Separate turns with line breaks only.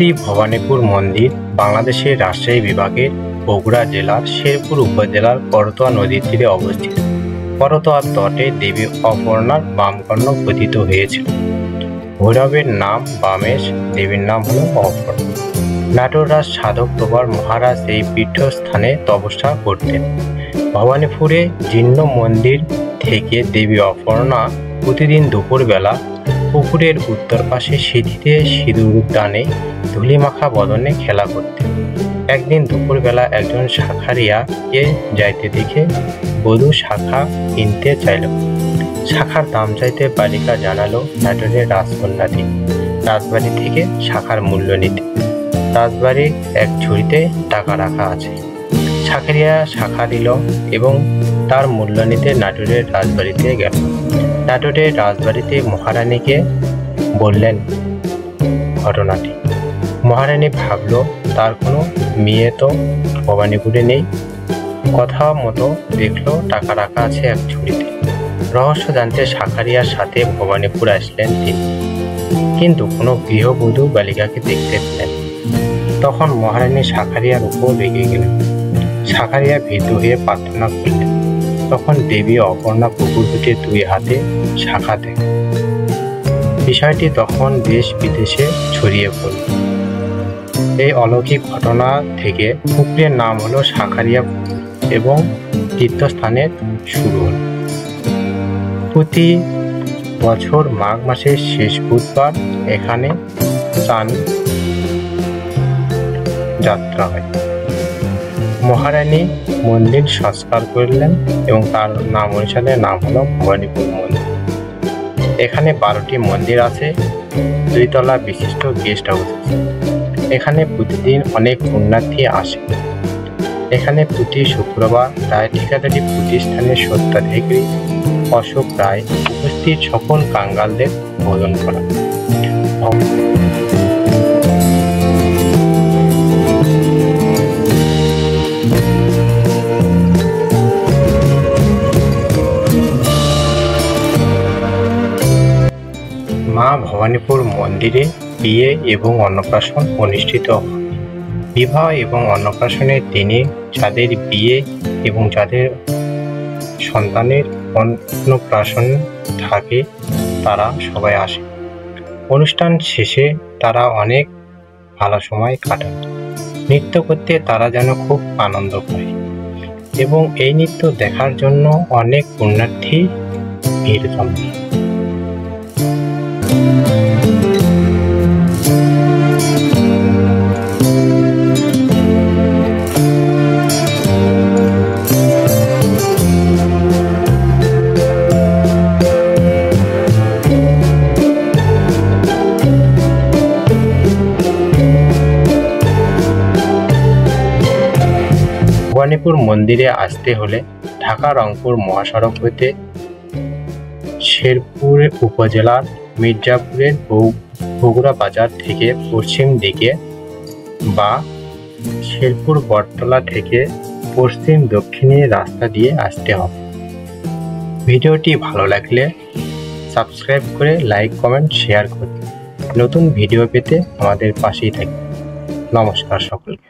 শ্রী ভবানীপুর মন্দির বাংলাদেশের রাজশাহী বিভাগের বগুড়া জেলার শেরপুর উপজেলার করতোয়া নদীর তীরে অবস্থিত। করতোয়ার তটে দেবী অপর্ণার বামকর্ণ খোদিত হয়েছিল। ভৈরবের নাম বামেশ, দেবীর নাম হল অপর্ণা। নাটোররাজ সাধক প্রভার মহারাজ এই পীঠস্থানে তপস্যা করতেন। ভবানীপুরে জীর্ণ মন্দির থেকে দেবী অপর্ণা প্রতিদিন দুপুরবেলা পুকুরের উত্তর পাশে সিঁথিতে সিঁদুর দানে ধুলিমাখা বদনে খেলা করতেন। একদিন দুপুরবেলা একজন শাঁখারিয়াকে যাইতে দেখে বধূ শাঁখা কিনতে চাইল। শাঁখার দাম চাইতে বালিকা জানালো নাটোরের রাজকন্যাটি রাজবাড়ি থেকে শাঁখার মূল্য নিতে। রাজবাড়ির এক ঝুড়িতে টাকা রাখা আছে। শাঁখারিয়া শাঁখা দিল এবং তার মূল্য নিতে নাটোরের রাজবাড়িতে গেল। নাটোরের রাজবাড়িতে মহারানীকে বললেন ঘটনাটি। মহারানী ভাবল তার কোনো মেয়ে তো ভবানীপুরে নেই। কথা মতো দেখলো টাকা রাখা আছে এক ঝুড়িতে। রহস্য জানতে শাঁখারিয়ার সাথে ভবানীপুর আসলেন তিনি, কিন্তু কোনো গৃহবধূ বালিকাকে দেখতে পেলেন। তখন মহারানী শাঁখারিয়ার উপর রেগে গেলেন। শাঁখারিয়া ভীত হয়ে প্রার্থনা করলেন। তখন দেবী অপর্ণা পুকুর হতে দুই হাতে শাঁখা দেন। বিষয়টি তখন দেশ বিদেশে ছড়িয়ে পড়ল। এই অলৌকিক ঘটনা থেকে পুকুরের নাম হলো শাঁখারিয়া পুকুর এবং তীর্থস্থানের শুরু হল। প্রতি বছর মাঘ মাসের শেষ বুধবার এখানে চান যাত্রা হয়। মহারানী মন্দির সংস্কার করলেন এবং তার নাম অনুসারে নাম হলো ভবানীপুর মন্দির। এখানে 12টি মন্দির আছে, 2 তলা বিশিষ্ট গেস্ট হাউস আছে। এখানে প্রতিদিন অনেক পুণ্যার্থী আসে। এখানে প্রতি শুক্রবার রায় ঠিকাদারি প্রতিষ্ঠানের স্বত্বাধিকারী অশোক রায় উপস্থিত সকল কাঙ্গালদের ভোজন করা। মা ভবানীপুর মন্দিরে বিয়ে এবং অন্নপ্রাশন অনুষ্ঠিত হয়। বিবাহ এবং অন্নপ্রাশনের দিনে যাদের বিয়ে এবং যাদের সন্তানের অন্নপ্রাশন থাকে তারা সবাই আসে। অনুষ্ঠান শেষে তারা অনেক ভালো সময় কাটায়। নৃত্য করতে তারা যেন খুব আনন্দ পায় এবং এই নৃত্য দেখার জন্য অনেক পুণ্যার্থী ভিড় জমায়। ভবানীপুর মন্দিরে আসতে হলে ঢাকা রংপুর মহাসড়ক হতে শেরপুর উপজেলার মির্জাপুরের বগুড়া বাজার থেকে পশ্চিম দিকে বা শেরপুর বটতলা থেকে পশ্চিম দক্ষিণে রাস্তা দিয়ে আসতে হবে। ভিডিওটি ভালো লাগলে সাবস্ক্রাইব করে লাইক কমেন্ট শেয়ার করুন। নতুন ভিডিও পেতে আমাদের পাশেই থাকুন। নমস্কার সকলকে।